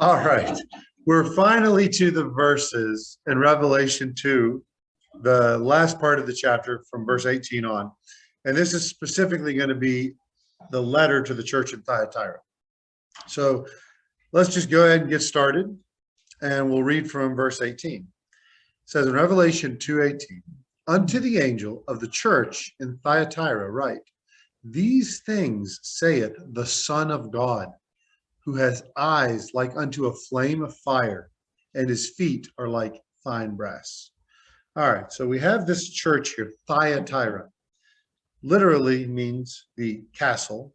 All right. We're finally to the verses in Revelation 2, the last part of the chapter from verse 18 on. And this is specifically going to be the letter to the church in Thyatira. So let's just go ahead and get started, and we'll read from verse 18. It says in Revelation 2:18, unto the angel of the church in Thyatira write, these things saith the Son of God, who has eyes like unto a flame of fire, and his feet are like fine brass. All right, so we have this church here, Thyatira. Literally means the castle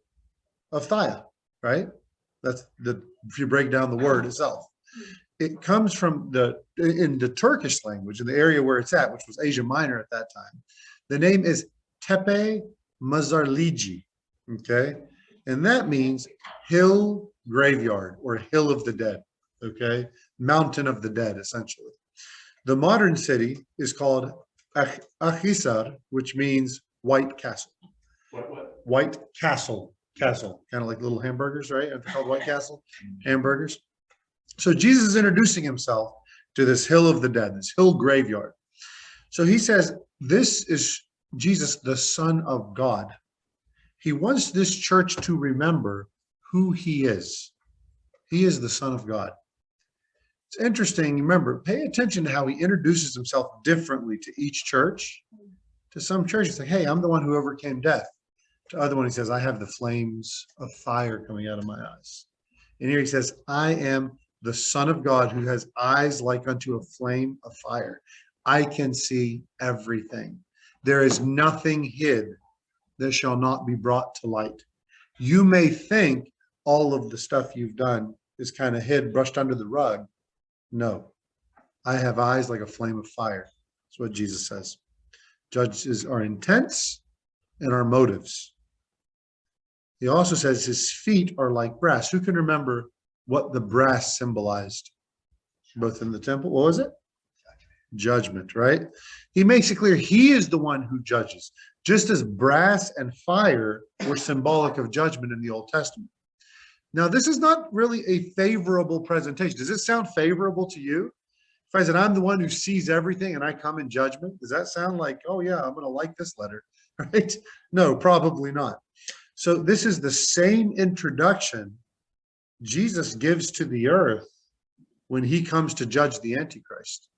of Thia, right? That's the, if you break down the word itself. It comes from in the Turkish language, in the area where it's at, which was Asia Minor at that time. The name is Tepe Mazarliji, okay? And that means hill graveyard or hill of the dead, okay? Mountain of the dead, essentially. The modern city is called Akhisar, which means White Castle. What? White Castle, kind of like little hamburgers, right? They're called White Castle hamburgers. So Jesus is introducing himself to this hill of the dead, this hill graveyard. So he says, this is Jesus, the Son of God. He wants this church to remember who he is. He is the Son of God. It's interesting. Remember, pay attention to how he introduces himself differently to each church. To some churches, like, hey, I'm the one who overcame death. To other one, he says, I have the flames of fire coming out of my eyes. And here he says, I am the Son of God who has eyes like unto a flame of fire. I can see everything. There is nothing hid that shall not be brought to light. You may think all of the stuff you've done is kind of hid, brushed under the rug. No, I have eyes like a flame of fire. That's what Jesus says. Judges our intents and our motives. He also says his feet are like brass. Who can remember what the brass symbolized? Both in the temple, what was it? Judgment, right? He makes it clear he is the one who judges, just as brass and fire were symbolic of judgment in the Old Testament. Now, this is not really a favorable presentation. Does it sound favorable to you? If I said, I'm the one who sees everything and I come in judgment, does that sound like, oh yeah, I'm going to like this letter, right? No, probably not. So this is the same introduction Jesus gives to the earth when he comes to judge the Antichrist.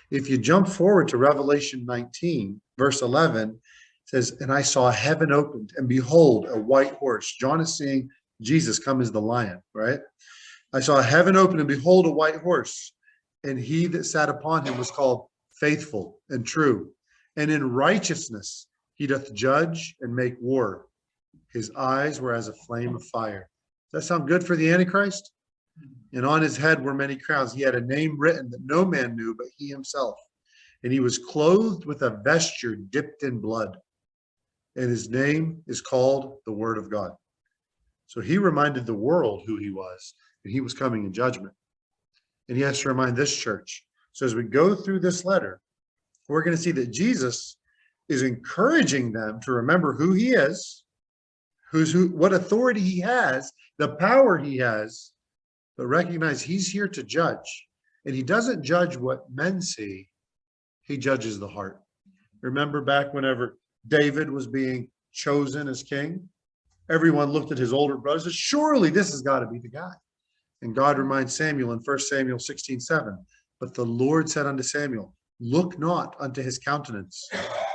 If you jump forward to Revelation 19, verse 11, it says, and I saw heaven opened, and behold, a white horse. John is seeing Jesus come as the lion, right? I saw heaven open, and behold, a white horse. And he that sat upon him was called Faithful and True. And in righteousness he doth judge and make war. His eyes were as a flame of fire. Does that sound good for the Antichrist? And on his head were many crowns. He had a name written that no man knew but he himself. And he was clothed with a vesture dipped in blood. And his name is called the Word of God. So he reminded the world who he was, and he was coming in judgment. And he has to remind this church. So as we go through this letter, we're going to see that Jesus is encouraging them to remember who he is, what authority he has, the power he has, but recognize he's here to judge. And he doesn't judge what men see, he judges the heart. Remember back whenever David was being chosen as king, everyone looked at his older brothers and said, surely this has got to be the guy. And God reminds Samuel in 1 Samuel 16:7, but the Lord said unto Samuel, look not unto his countenance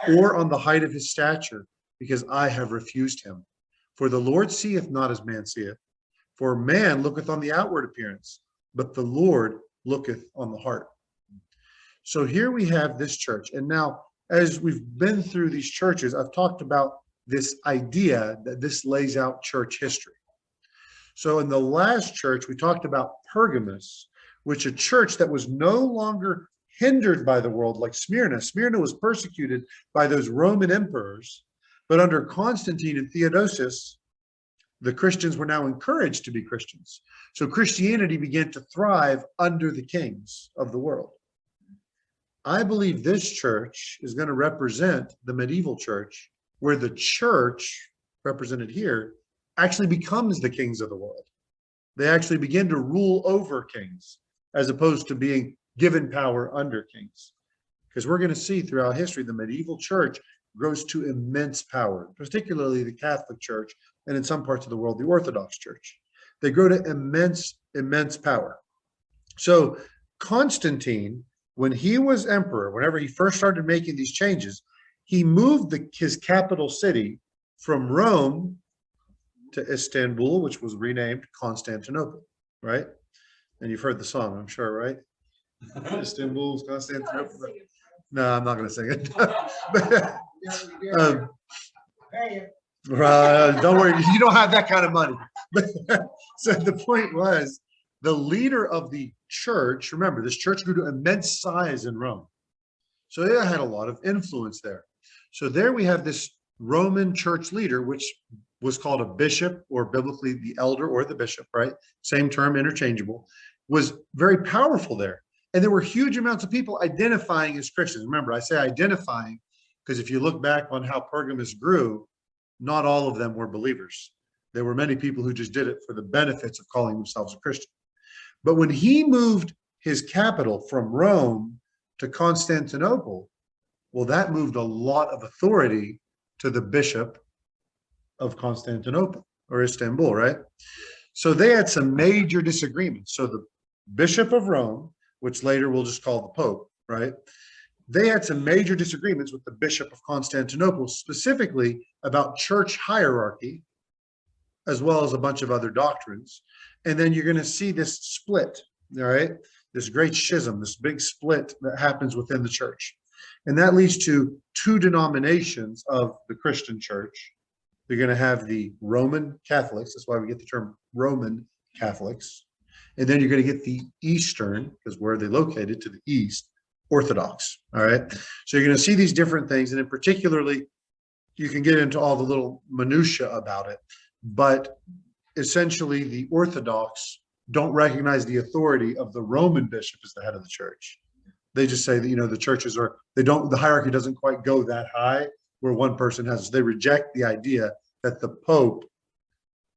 or on the height of his stature, because I have refused him. For the Lord seeth not as man seeth. For man looketh on the outward appearance, but the Lord looketh on the heart. So here we have this church. And now, as we've been through these churches, I've talked about this idea that this lays out church history. So in the last church, we talked about Pergamos, which a church that was no longer hindered by the world like Smyrna. Smyrna was persecuted by those Roman emperors, but under Constantine and Theodosius, the Christians were now encouraged to be Christians. So Christianity began to thrive under the kings of the world. I believe this church is going to represent the medieval church, where the church, represented here, actually becomes the kings of the world. They actually begin to rule over kings as opposed to being given power under kings. Because we're going to see throughout history, the medieval church grows to immense power, particularly the Catholic Church, and in some parts of the world, the Orthodox Church. They grow to immense power. So Constantine, when he was emperor, whenever he first started making these changes, he moved his capital city from Rome to Istanbul, which was renamed Constantinople, right? And you've heard the song, I'm sure, right? Istanbul, Constantinople. No, I'm not going to sing it. Don't worry, you don't have that kind of money. So the point was, the leader of the church, remember, this church grew to immense size in Rome. So it had a lot of influence there. So there we have this Roman church leader, which was called a bishop, or biblically the elder or the bishop, right? Same term, interchangeable, was very powerful there. And there were huge amounts of people identifying as Christians. Remember, I say identifying because if you look back on how Pergamus grew, not all of them were believers. There were many people who just did it for the benefits of calling themselves a Christian. But when he moved his capital from Rome to Constantinople, well, that moved a lot of authority to the bishop of Constantinople or Istanbul, right? So they had some major disagreements. So the bishop of Rome, which later we'll just call the Pope, right? They had some major disagreements with the bishop of Constantinople, specifically about church hierarchy, as well as a bunch of other doctrines. And then you're going to see this split, all right? This great schism, this big split that happens within the church. And that leads to two denominations of the Christian church. You're going to have the Roman Catholics. That's why we get the term Roman Catholics. And then you're going to get the Eastern, because where are they located, to the east, Orthodox. All right. So you're going to see these different things. And in particularly, you can get into all the little minutia about it. But essentially, the Orthodox don't recognize the authority of the Roman bishop as the head of the church. They just say that, the churches are, the hierarchy doesn't quite go that high where one person has. They reject the idea that the Pope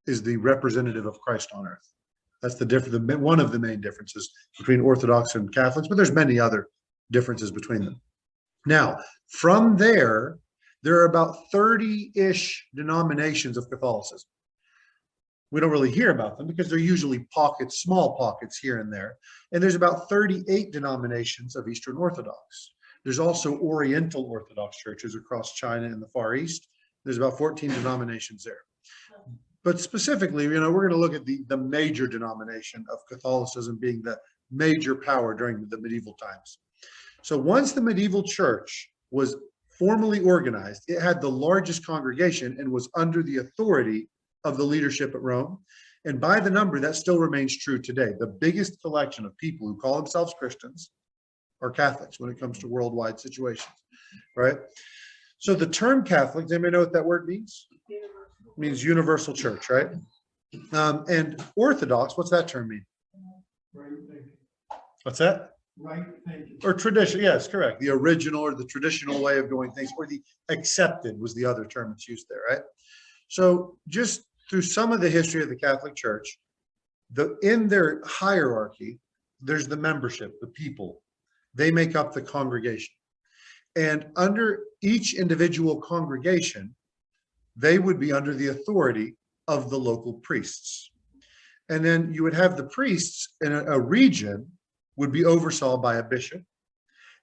is the representative of Christ on earth. That's one of the main differences between Orthodox and Catholics, but there's many other differences between them. Now, from there are about 30-ish denominations of Catholicism. We don't really hear about them because they're usually pockets, small pockets here and there. And there's about 38 denominations of Eastern Orthodox. There's also Oriental Orthodox churches across China and the Far East. There's about 14 denominations there. But specifically, we're going to look at the major denomination of Catholicism being the major power during the medieval times. So once the medieval church was formally organized, it had the largest congregation and was under the authority of the leadership at Rome. And by the number, that still remains true today. The biggest collection of people who call themselves Christians are Catholics when it comes to worldwide situations, right? So the term Catholic, does anybody know what that word means? It means universal church, right? And Orthodox, what's that term mean? Right thinking. What's that? Right thinking. Or tradition, yes, correct. The original or the traditional way of doing things, or the accepted was the other term that's used there, right? So just through some of the history of the Catholic Church, in their hierarchy, there's the membership, the people. They make up the congregation. And under each individual congregation, they would be under the authority of the local priests. And then you would have the priests in a region would be oversaw by a bishop.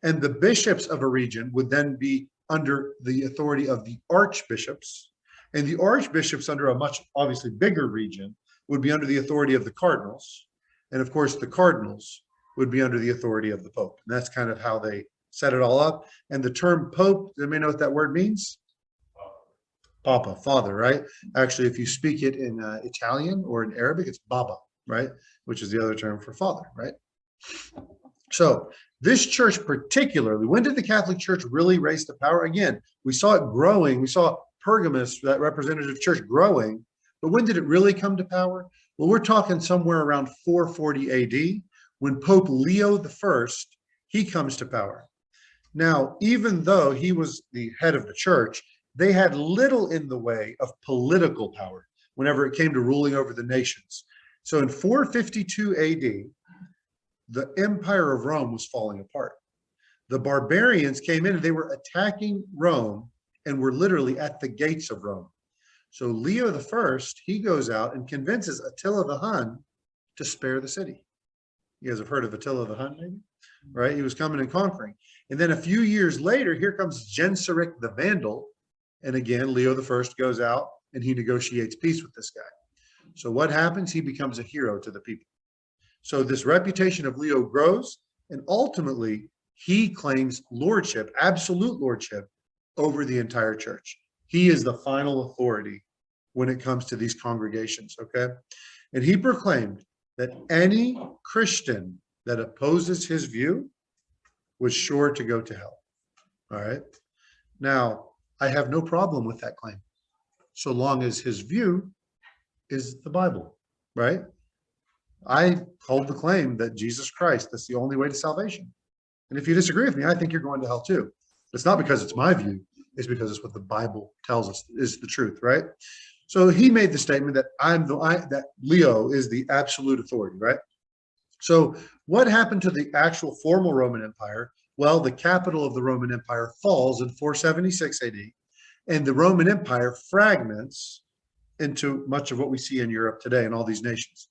And the bishops of a region would then be under the authority of the archbishops. And the archbishops under a much obviously bigger region would be under the authority of the cardinals. And of course, the cardinals would be under the authority of the Pope. And that's kind of how they set it all up. And the term Pope, does anybody know what that word means? Papa, father, right? Actually, if you speak it in Italian or in Arabic, it's Baba, right? Which is the other term for father, right? So this church particularly, when did the Catholic Church really raise to power? Again, we saw it growing. We saw Pergamus, that representative church, growing. But when did it really come to power? Well, we're talking somewhere around 440 AD, when Pope Leo I, he comes to power. Now, even though he was the head of the church, they had little in the way of political power whenever it came to ruling over the nations. So in 452 AD, the Empire of Rome was falling apart. The barbarians came in and they were attacking Rome and were literally at the gates of Rome. So Leo the First, he goes out and convinces Attila the Hun to spare the city. You guys have heard of Attila the Hun, maybe? Right? He was coming and conquering. And then a few years later, here comes Genseric the Vandal. And again, Leo the First goes out and he negotiates peace with this guy. So what happens? He becomes a hero to the people. So this reputation of Leo grows, and ultimately he claims lordship, absolute lordship, over the entire church. He is the final authority when it comes to these congregations, okay? And he proclaimed that any Christian that opposes his view was sure to go to hell, all right? Now, I have no problem with that claim, so long as his view is the Bible, right? I hold the claim that Jesus Christ, that's the only way to salvation. And if you disagree with me, I think you're going to hell too. It's not because it's my view, it's because it's what the Bible tells us is the truth, right? So he made the statement that that Leo is the absolute authority, right? So what happened to the actual formal Roman Empire? Well, the capital of the Roman Empire falls in 476 AD, and the Roman Empire fragments into much of what we see in Europe today and all these nations.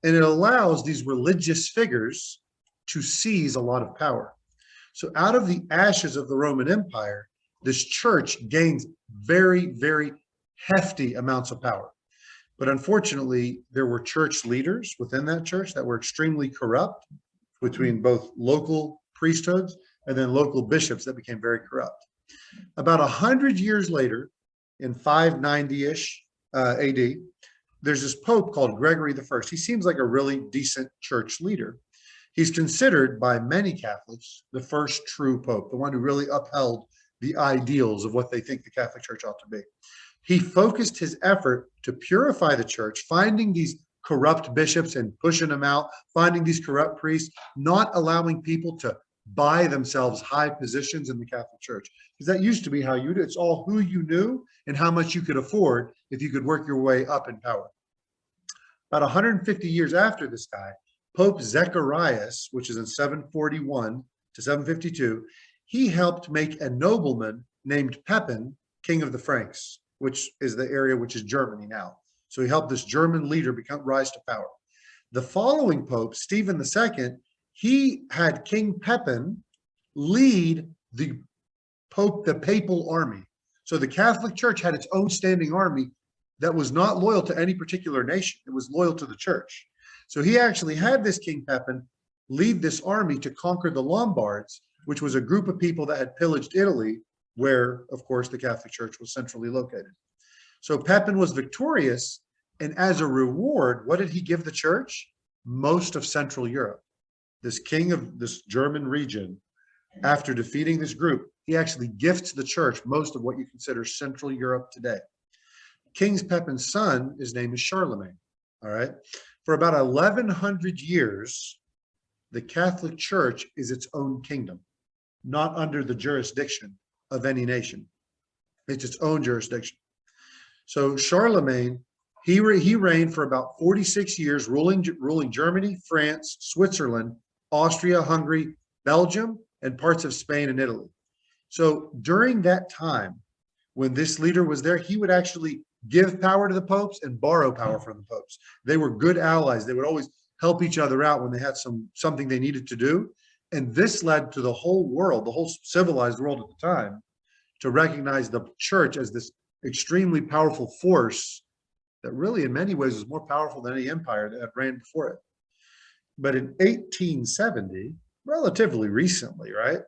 And it allows these religious figures to seize a lot of power. So out of the ashes of the Roman Empire, this church gains very, very hefty amounts of power. But unfortunately, there were church leaders within that church that were extremely corrupt, between both local priesthoods and then local bishops that became very corrupt. About 100 years later, in 590-ish AD, there's this pope called Gregory the First. He seems like a really decent church leader. He's considered by many Catholics the first true pope, the one who really upheld the ideals of what they think the Catholic Church ought to be. He focused his effort to purify the church, finding these corrupt bishops and pushing them out, finding these corrupt priests, not allowing people to buy themselves high positions in the Catholic Church. Because that used to be how you did. It's all who you knew and how much you could afford if you could work your way up in power. About 150 years after this guy, Pope Zacharias, which is in 741 to 752, he helped make a nobleman named Pepin king of the Franks, which is the area which is Germany now. So he helped this German leader rise to power. The following pope, Stephen II, he had King Pepin lead the papal army. So the Catholic Church had its own standing army that was not loyal to any particular nation. It was loyal to the church. So he actually had this King Pepin lead this army to conquer the Lombards, which was a group of people that had pillaged Italy, where, of course, the Catholic Church was centrally located. So Pepin was victorious, and as a reward, what did he give the church? Most of Central Europe. This king of this German region, after defeating this group, he actually gifts the church most of what you consider Central Europe today. King Pepin's son, his name is Charlemagne, all right? For about 1,100 years, the Catholic Church is its own kingdom, not under the jurisdiction of any nation. It's its own jurisdiction. So Charlemagne, he reigned for about 46 years, ruling Germany, France, Switzerland, Austria, Hungary, Belgium, and parts of Spain and Italy. So during that time, when this leader was there, he would actually give power to the popes and borrow power from the popes. They were good allies. They would always help each other out when they had something they needed to do. And this led to the whole world, the whole civilized world at the time, to recognize the church as this extremely powerful force that really in many ways was more powerful than any empire that had reigned before it. But in 1870, relatively recently, right,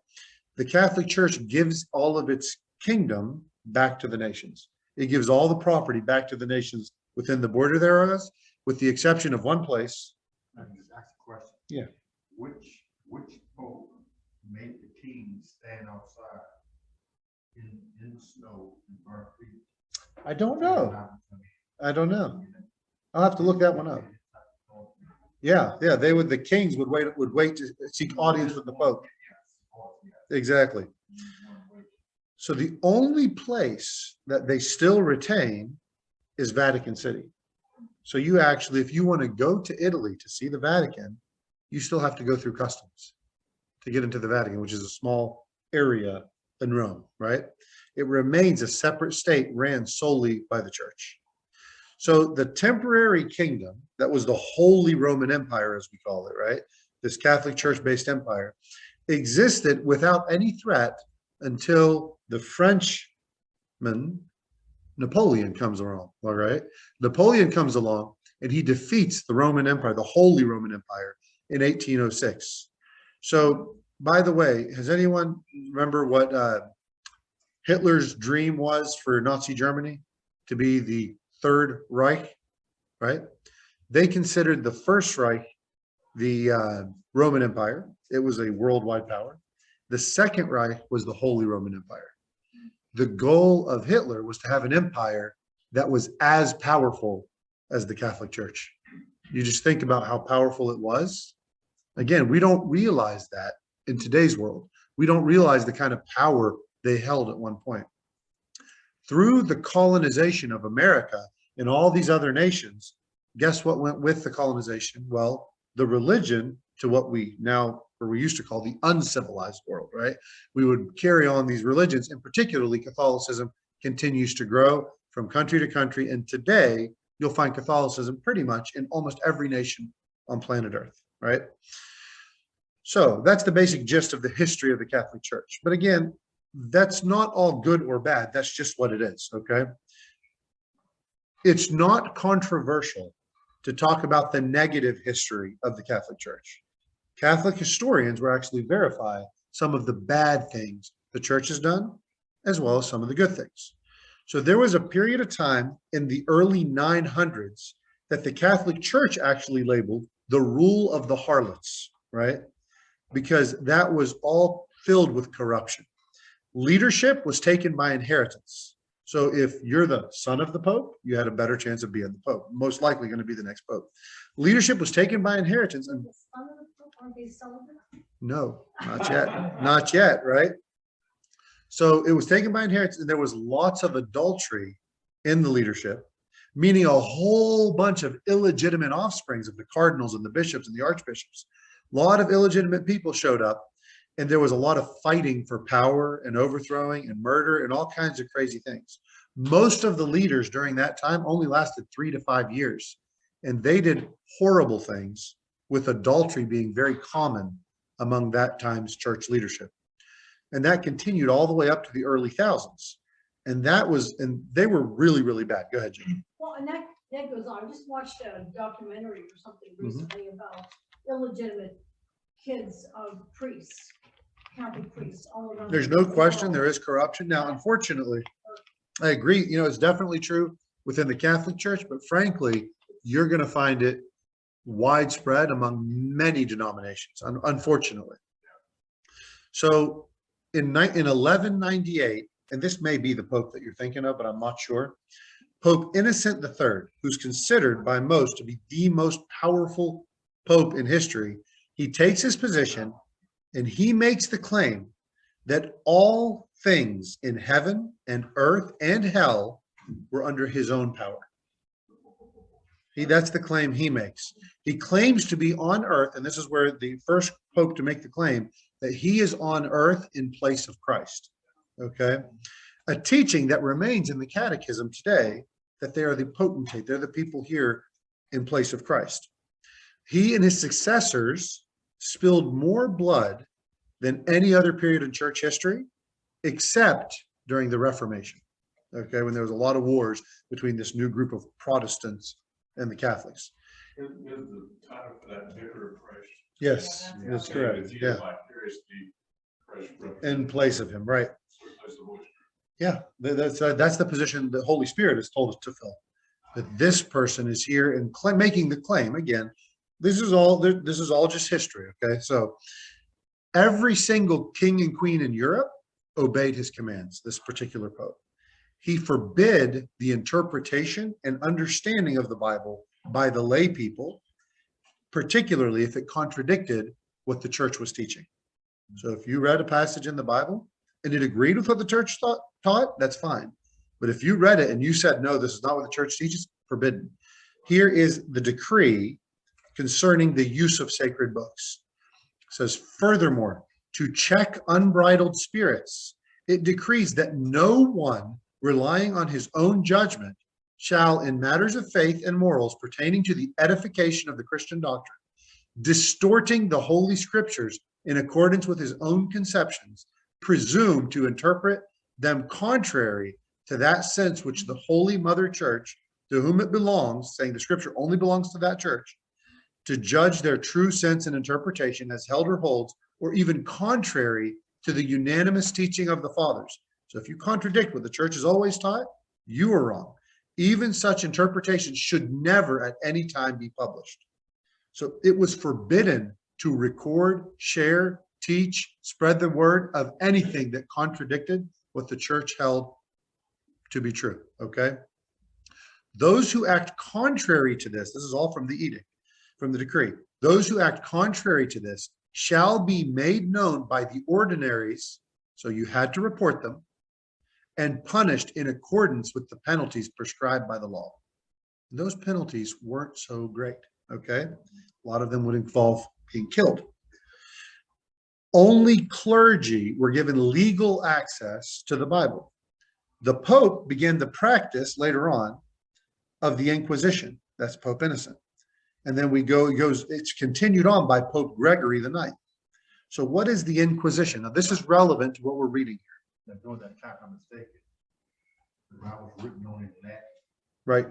the Catholic Church gives all of its kingdom back to the nations. It gives all the property back to the nations within the border thereof, with the exception of one place. I can just ask a question. Yeah. Which pope made the king stand outside in the snow and burn feet? I don't know. I don't know. I'll have to look that one up. Yeah, the kings would wait to seek audience with the Pope. Exactly. So the only place that they still retain is Vatican City. So you actually, if you want to go to Italy to see the Vatican, you still have to go through customs to get into the Vatican, which is a small area in Rome, right? It remains a separate state ran solely by the church. So the temporary kingdom that was the Holy Roman Empire, as we call it, right? This Catholic Church-based empire existed without any threat until the Frenchman Napoleon comes along, all right? Napoleon comes along and he defeats the Roman Empire, the Holy Roman Empire, in 1806. So, by the way, has anyone remember what Hitler's dream was for Nazi Germany? To be the Third Reich, right? They considered the First Reich the Roman Empire. It was a worldwide power. The Second Reich was the Holy Roman Empire. The goal of Hitler was to have an empire that was as powerful as the Catholic Church. You just think about how powerful it was. Again, we don't realize that in today's world. We don't realize the kind of power they held at one point. Through the colonization of America and all these other nations, guess what went with the colonization? Well, the religion to what we now, or we used to call the uncivilized world, right? We would carry on these religions, and particularly Catholicism continues to grow from country to country. And today, you'll find Catholicism pretty much in almost every nation on planet Earth, right? So that's the basic gist of the history of the Catholic Church. But again, that's not all good or bad. That's just what it is, okay? It's not controversial to talk about the negative history of the Catholic Church. Catholic historians will actually verify some of the bad things the church has done, as well as some of the good things. So there was a period of time in the early 900s that the Catholic Church actually labeled the rule of the harlots, right? Because that was all filled with corruption. Leadership was taken by inheritance. So if you're the son of the Pope, you had a better chance of being the Pope, most likely going to be the next Pope. Leadership was taken by inheritance. And no, not yet. Not yet, right? So it was taken by inheritance, and there was lots of adultery in the leadership, meaning a whole bunch of illegitimate offsprings of the cardinals and the bishops and the archbishops. A lot of illegitimate people showed up, and there was a lot of fighting for power and overthrowing and murder and all kinds of crazy things. Most of the leaders during that time only lasted 3 to 5 years, and they did horrible things, with adultery being very common among that time's church leadership. And that continued all the way up to the early thousands. And they were really, really bad. Go ahead, Jim. Well, and that goes on. I just watched a documentary or something recently about illegitimate kids of priests, Catholic priests all around. There's no question there is corruption. Now, unfortunately, I agree. You know, it's definitely true within the Catholic Church, but frankly, you're going to find it widespread among many denominations, unfortunately. So in 1198, and this may be the Pope that you're thinking of, but I'm not sure, Pope Innocent III, who's considered by most to be the most powerful Pope in history, he takes his position and he makes the claim that all things in heaven and earth and hell were under his own power. That's the claim he makes. He claims to be on earth, and this is where the first Pope to make the claim, that he is on earth in place of Christ, okay? A teaching that remains in the catechism today, that they are the potentate, they're the people here in place of Christ. He and his successors spilled more blood than any other period in church history, except during the Reformation, okay, when there was a lot of wars between this new group of Protestants and the Catholics. Is the title for that Vicar of Christ? Yes, that's correct. Yeah, in place of him, right? Yeah, that's the position the Holy Spirit has told us to fill. That this person is here and making the claim. Again, this is all just history. Okay, so every single king and queen in Europe obeyed his commands. This particular Pope, he forbid the interpretation and understanding of the Bible by the lay people, particularly if it contradicted what the church was teaching. So if you read a passage in the Bible and it agreed with what the church taught, that's fine. But if you read it and you said, no, this is not what the church teaches, forbidden. Here is the decree concerning the use of sacred books. It says, furthermore, to check unbridled spirits, it decrees that no one relying on his own judgment shall, in matters of faith and morals pertaining to the edification of the Christian doctrine, distorting the holy scriptures in accordance with his own conceptions, presume to interpret them contrary to that sense which the Holy Mother Church, to whom it belongs, saying the scripture only belongs to that church, to judge their true sense and interpretation has held or holds, or even contrary to the unanimous teaching of the fathers. So if you contradict what the church has always taught, you are wrong. Even such interpretations should never at any time be published. So it was forbidden to record, share, teach, spread the word of anything that contradicted what the church held to be true, okay? Those who act contrary to this is all from the edict, from the decree. Those who act contrary to this shall be made known by the ordinaries, so you had to report them, and punished in accordance with the penalties prescribed by the law. Those penalties weren't so great, okay? A lot of them would involve being killed. Only clergy were given legal access to the Bible. The Pope began the practice later on of the Inquisition. That's Pope Innocent. And then it's continued on by Pope Gregory the Ninth. So what is the Inquisition? Now, this is relevant to what we're reading here. During that time, I'm mistaken. The Bible was written on in Latin. Right.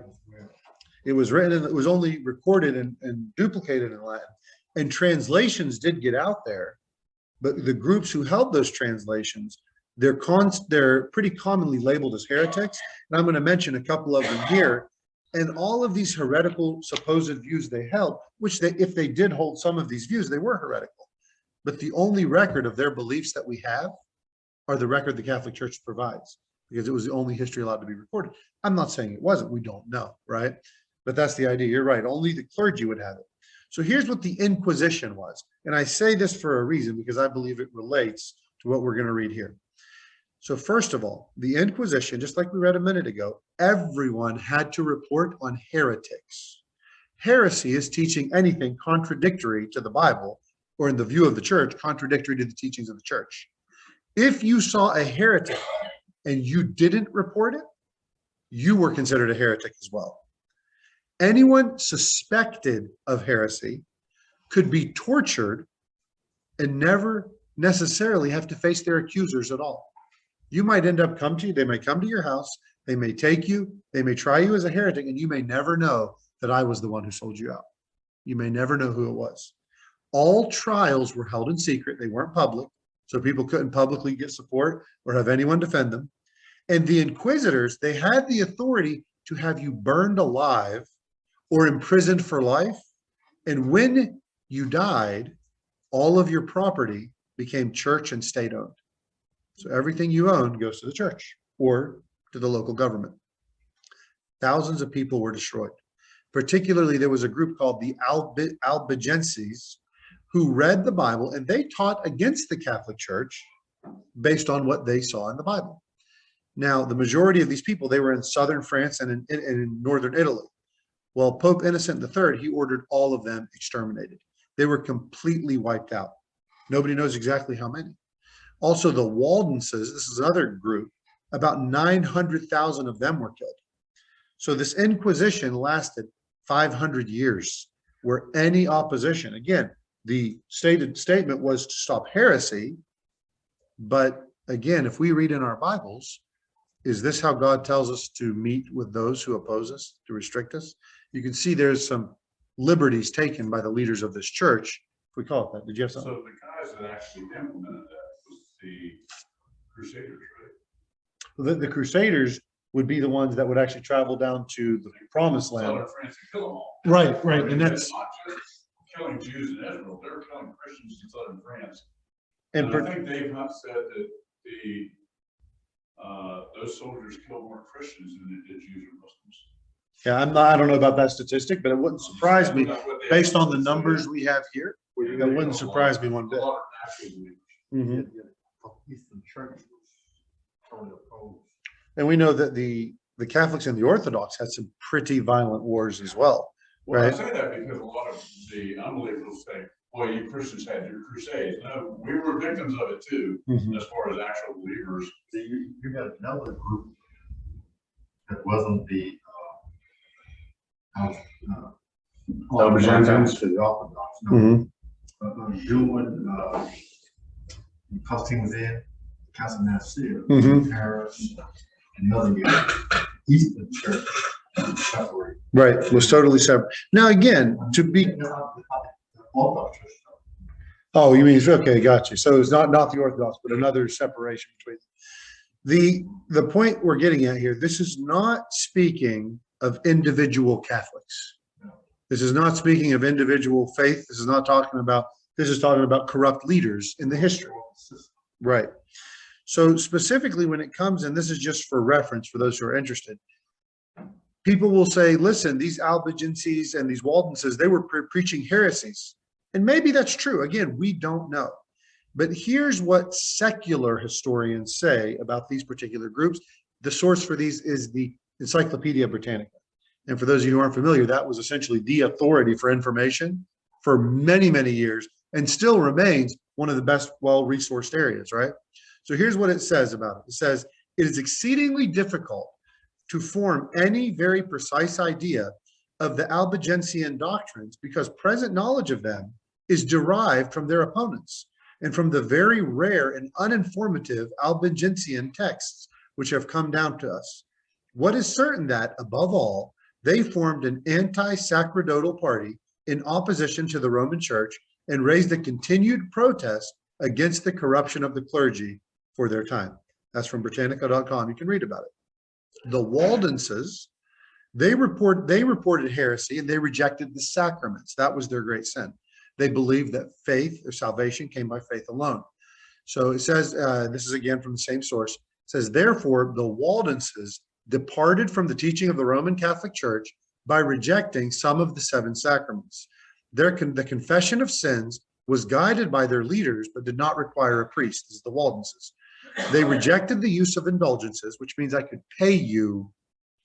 It was written, and it was only recorded and duplicated in Latin. And translations did get out there, but the groups who held those translations, they're pretty commonly labeled as heretics. And I'm going to mention a couple of them here. And all of these heretical supposed views they held, if they did hold some of these views, they were heretical. But the only record of their beliefs that we have are the record the Catholic Church provides, because it was the only history allowed to be recorded. I'm not saying it wasn't, we don't know, right? But that's the idea. You're right. Only the clergy would have it. So here's what the Inquisition was. And I say this for a reason, because I believe it relates to what we're going to read here. So first of all, the Inquisition, just like we read a minute ago, everyone had to report on heretics. Heresy is teaching anything contradictory to the Bible, or in the view of the church, contradictory to the teachings of the church. If you saw a heretic and you didn't report it, you were considered a heretic as well. Anyone suspected of heresy could be tortured and never necessarily have to face their accusers at all. You might end up they may come to your house, they may take you, they may try you as a heretic, and you may never know that I was the one who sold you out. You may never know who it was. All trials were held in secret. They weren't public, so people couldn't publicly get support or have anyone defend them. And the inquisitors, they had the authority to have you burned alive or imprisoned for life. And when you died, all of your property became church and state owned. So everything you own goes to the church or to the local government. Thousands of people were destroyed. Particularly, there was a group called the Albigensians who read the Bible, and they taught against the Catholic Church based on what they saw in the Bible. Now, the majority of these people, they were in southern France and in northern Italy. Well, Pope Innocent III, he ordered all of them exterminated. They were completely wiped out. Nobody knows exactly how many. Also, the Waldenses, this is another group, about 900,000 of them were killed. So this Inquisition lasted 500 years, where any opposition, again, the stated statement was to stop heresy. But again, if we read in our Bibles, is this how God tells us to meet with those who oppose us, to restrict us? You can see there's some liberties taken by the leaders of this church, if we call it that. Did you have something? So the guys that actually implemented that was the Crusaders, right? The Crusaders would be the ones that would actually travel down to the promised land. Southern France and kill them all. Right, right. And It's that's, not just killing Jews in Israel, they're killing Christians in southern France. and And I think Dave Hunt said that those soldiers killed more Christians than they did Jews or Muslims. yeah, I don't know about that statistic, but it wouldn't surprise me based on the numbers we have here. That wouldn't surprise me one bit. Mhm. Eastern Church was totally opposed. And we know that the the Catholics and the Orthodox had some pretty violent wars as well. Well, I Right. say that because a lot of the unbelievers will say, well, you Christians had your crusades. No, we were victims of it too, Mhm. as far as actual believers. You got another group that wasn't the, Albigensians. to the Orthodox, no, Mhm. doing, customs in, Castle Nassir, Mhm. Paris, and other Eastern church separate. Right, it was totally separate. Now, again, to be, Orthodox church. oh, you mean, okay, got you. So it's not the Orthodox, but another separation between. The point we're getting at here, this is not speaking of individual Catholics. This is not speaking of individual faith. This is talking about corrupt leaders in the history. Right. So specifically when it comes, and this is just for reference for those who are interested, people will say, listen, these Albigenses and these Waldenses, they were preaching heresies. And maybe that's true. Again, we don't know. But here's what secular historians say about these particular groups. The source for these is the Encyclopedia Britannica. And for those of you who aren't familiar, that was essentially the authority for information for many, many years and still remains one of the best well-resourced areas, right? So here's what it says about it. It says, it is exceedingly difficult to form any very precise idea of the Albigensian doctrines because present knowledge of them is derived from their opponents and from the very rare and uninformative Albigensian texts which have come down to us. What is certain that, above all, they formed an anti-sacerdotal party in opposition to the Roman Church and raised a continued protest against the corruption of the clergy for their time. That's from Britannica.com. You can read about it. The Waldenses, they reported heresy and they rejected the sacraments. That was their great sin. They believed that faith or salvation came by faith alone. So it says, this is again from the same source, it says, therefore, the Waldenses departed from the teaching of the Roman Catholic Church by rejecting some of the 7 sacraments. The confession of sins was guided by their leaders, but did not require a priest. This is the Waldenses. They rejected the use of indulgences, which means I could pay you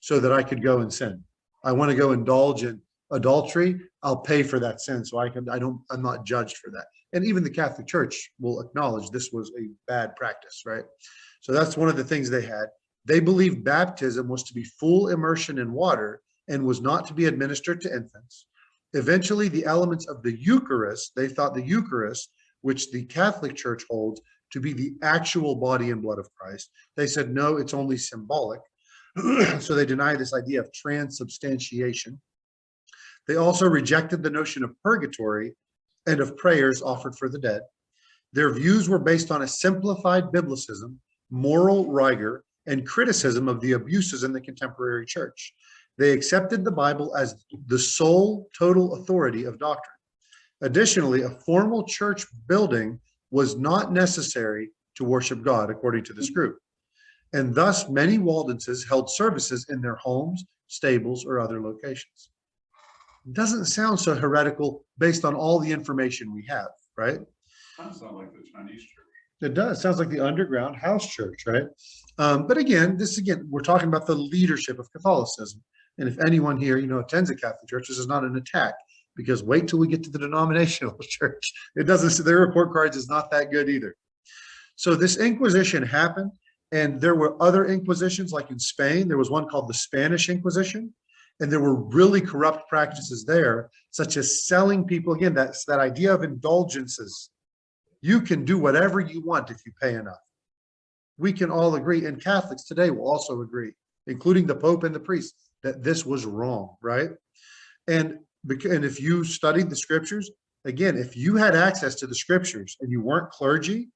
so that I could go and sin. I want to go indulge in adultery, I'll pay for that sin. So I'm not judged for that. And even the Catholic Church will acknowledge this was a bad practice, right? So that's one of the things they had. They believed baptism was to be full immersion in water and was not to be administered to infants. Eventually, the elements of the Eucharist, they thought the Eucharist, which the Catholic Church holds to be the actual body and blood of Christ, they said, no, it's only symbolic. So they deny this idea of transubstantiation. They also rejected the notion of purgatory and of prayers offered for the dead. Their views were based on a simplified biblicism, moral rigor, and criticism of the abuses in the contemporary church. They accepted the Bible as the sole total authority of doctrine. Additionally, a formal church building was not necessary to worship God, according to this group. And thus, many Waldenses held services in their homes, stables, or other locations. Doesn't sound so heretical based on all the information we have, right? Kind of sound like the Chinese church. It does. Sounds like the underground house church, right? But again, we're talking about the leadership of Catholicism. And if anyone here, attends a Catholic church, this is not an attack, because wait till we get to the denominational church. It doesn't, their report cards is not that good either. So this Inquisition happened, and there were other Inquisitions, like in Spain, there was one called the Spanish Inquisition, and there were really corrupt practices there, such as selling people, again, that's that idea of indulgences. You can do whatever you want if you pay enough. We can all agree, and Catholics today will also agree, including the Pope and the priests, that this was wrong, right? And if you studied the scriptures, again, if you had access to the scriptures and you weren't clergy,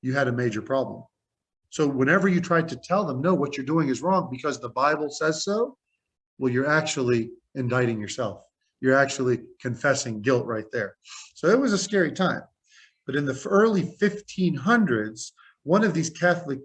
you had a major problem. So whenever you tried to tell them, no, what you're doing is wrong because the Bible says so, well, you're actually indicting yourself. You're actually confessing guilt right there. So it was a scary time. But in the early 1500s, one of these Catholic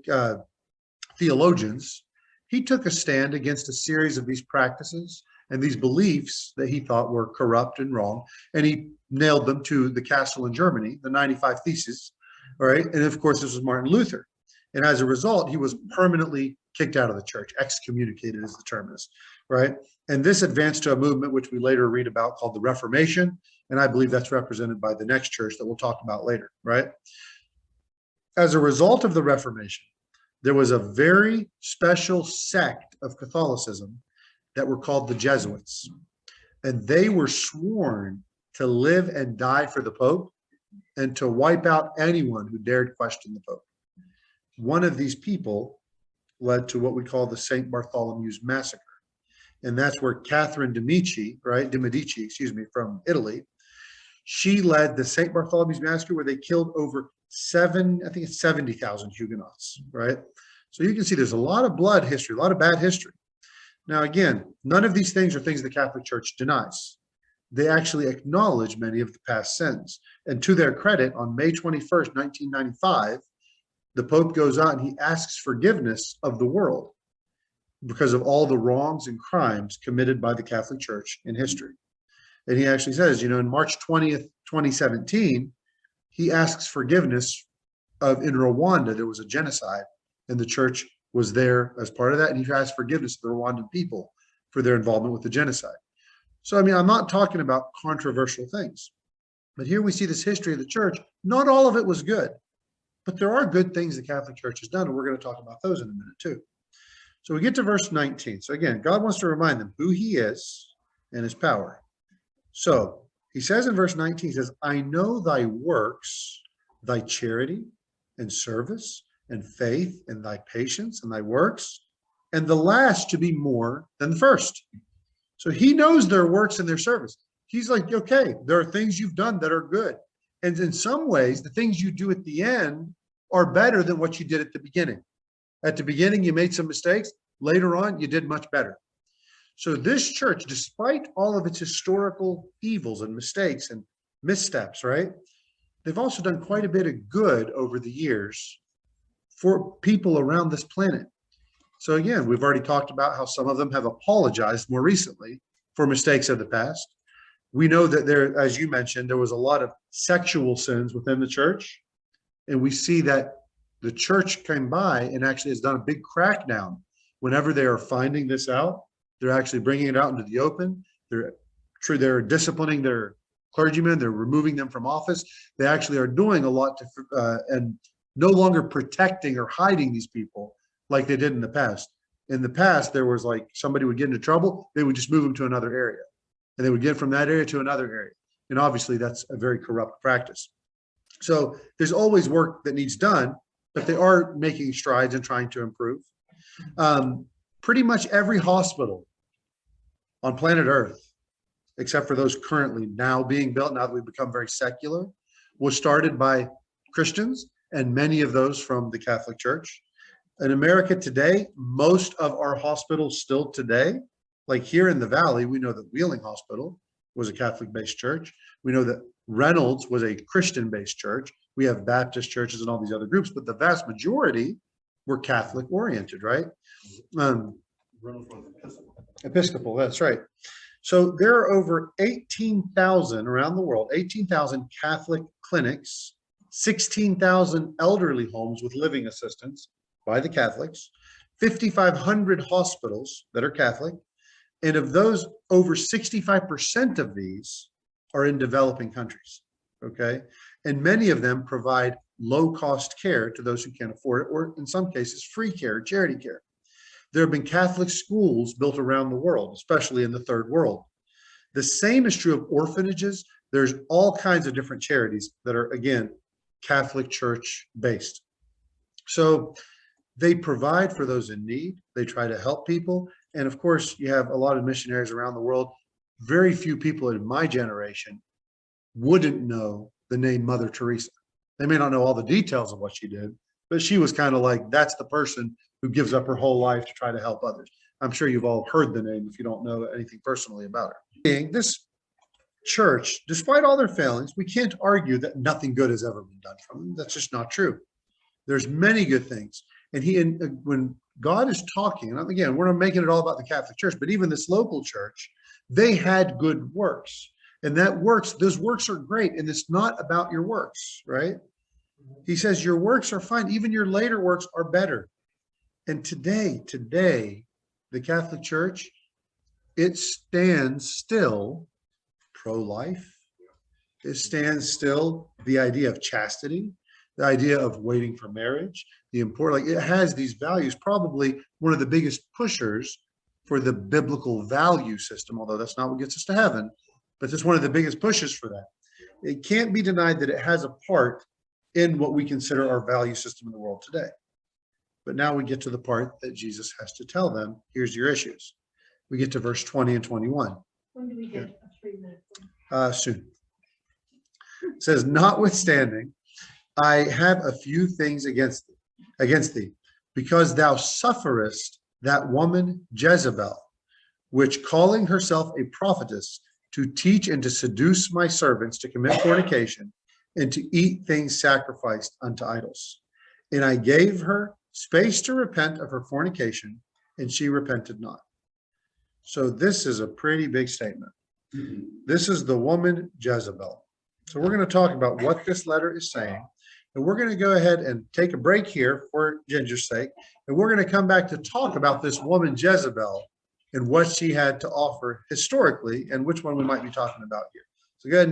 theologians, he took a stand against a series of these practices and these beliefs that he thought were corrupt and wrong. And he nailed them to the castle in Germany, the 95 Theses, all right? And of course, this was Martin Luther. And as a result, he was permanently kicked out of the church, excommunicated as the term is, right? And this advanced to a movement which we later read about called the Reformation. And I believe that's represented by the next church that we'll talk about later, right? As a result of the Reformation, there was a very special sect of Catholicism that were called the Jesuits. And they were sworn to live and die for the Pope and to wipe out anyone who dared question the Pope. One of these people led to what we call the St. Bartholomew's Massacre. And that's where Catherine de' Medici, right, from Italy, she led the St. Bartholomew's Massacre where they killed over 70,000 Huguenots, right? So you can see there's a lot of blood history, a lot of bad history. Now, again, none of these things are things the Catholic Church denies. They actually acknowledge many of the past sins. And to their credit, on May 21st, 1995, the Pope goes out and he asks forgiveness of the world because of all the wrongs and crimes committed by the Catholic Church in history. And he actually says, you know, in March 20th, 2017, he asks forgiveness of in Rwanda, there was a genocide, and the church was there as part of that. And he asked forgiveness of the Rwandan people for their involvement with the genocide. So, I mean, I'm not talking about controversial things, but here we see this history of the church. Not all of it was good, but there are good things the Catholic Church has done, and we're going to talk about those in a minute too. So we get to verse 19. So again, God wants to remind them who he is and his power. So he says in verse 19, he says, I know thy works, thy charity and service and faith and thy patience and thy works, and the last to be more than the first. So he knows their works and their service. He's like, okay, there are things you've done that are good. And in some ways, the things you do at the end are better than what you did at the beginning. At the beginning, you made some mistakes. Later on, you did much better. So this church, despite all of its historical evils and mistakes and missteps, right? They've also done quite a bit of good over the years for people around this planet. So again, we've already talked about how some of them have apologized more recently for mistakes of the past. We know that there, as you mentioned, there was a lot of sexual sins within the church. And we see that the church came by and actually has done a big crackdown. Whenever they are finding this out, they're actually bringing it out into the open. They're disciplining their clergymen. They're removing them from office. They actually are doing a lot to, and no longer protecting or hiding these people like they did in the past. In the past, there was like somebody would get into trouble, they would just move them to another area. And they would get from that area to another area. And obviously that's a very corrupt practice. So there's always work that needs done, but they are making strides and trying to improve. Pretty much every hospital on planet Earth, except for those currently now being built, now that we've become very secular, was started by Christians, and many of those from the Catholic Church. In America today, most of our hospitals still today, like here in the Valley, we know that Wheeling Hospital was a Catholic-based church. We know that Reynolds was a Christian-based church. We have Baptist churches and all these other groups, but the vast majority were Catholic-oriented, right? Reynolds was Episcopal. Episcopal, that's right. So there are over 18,000 around the world, 18,000 Catholic clinics, 16,000 elderly homes with living assistance by the Catholics, 5,500 hospitals that are Catholic, and of those, over 65% of these are in developing countries, okay? And many of them provide low-cost care to those who can't afford it, or in some cases, free care, charity care. There have been Catholic schools built around the world, especially in the third world. The same is true of orphanages. There's all kinds of different charities that are, again, Catholic Church based. So they provide for those in need. They try to help people. And of course, you have a lot of missionaries around the world. Very few people in my generation wouldn't know the name Mother Teresa. They may not know all the details of what she did, but she was kind of like, that's the person who gives up her whole life to try to help others. I'm sure you've all heard the name if you don't know anything personally about her. This church, despite all their failings, we can't argue that nothing good has ever been done from them. That's just not true. There's many good things. And when God is talking, and again, we're not making it all about the Catholic Church, but even this local church, they had good works. And those works are great. And it's not about your works, right? He says your works are fine. Even your later works are better. And today, the Catholic Church, it stands still pro-life. It stands still the idea of chastity, the idea of waiting for marriage, the important, like it has these values, probably one of the biggest pushers for the biblical value system, although that's not what gets us to heaven, but it's one of the biggest pushes for that. It can't be denied that it has a part in what we consider our value system in the world today. But now we get to the part that Jesus has to tell them, here's your issues. We get to verse 20 and 21. When do we get a 3-minute one? Soon. It says, notwithstanding, I have a few things against thee, because thou sufferest that woman Jezebel, which calling herself a prophetess, to teach and to seduce my servants to commit fornication and to eat things sacrificed unto idols. And I gave her space to repent of her fornication, and she repented not. So this is a pretty big statement. This is the woman Jezebel. So we're going to talk about what this letter is saying. And we're going to go ahead and take a break here for Ginger's sake. And we're going to come back to talk about this woman Jezebel and what she had to offer historically and which one we might be talking about here. So go ahead and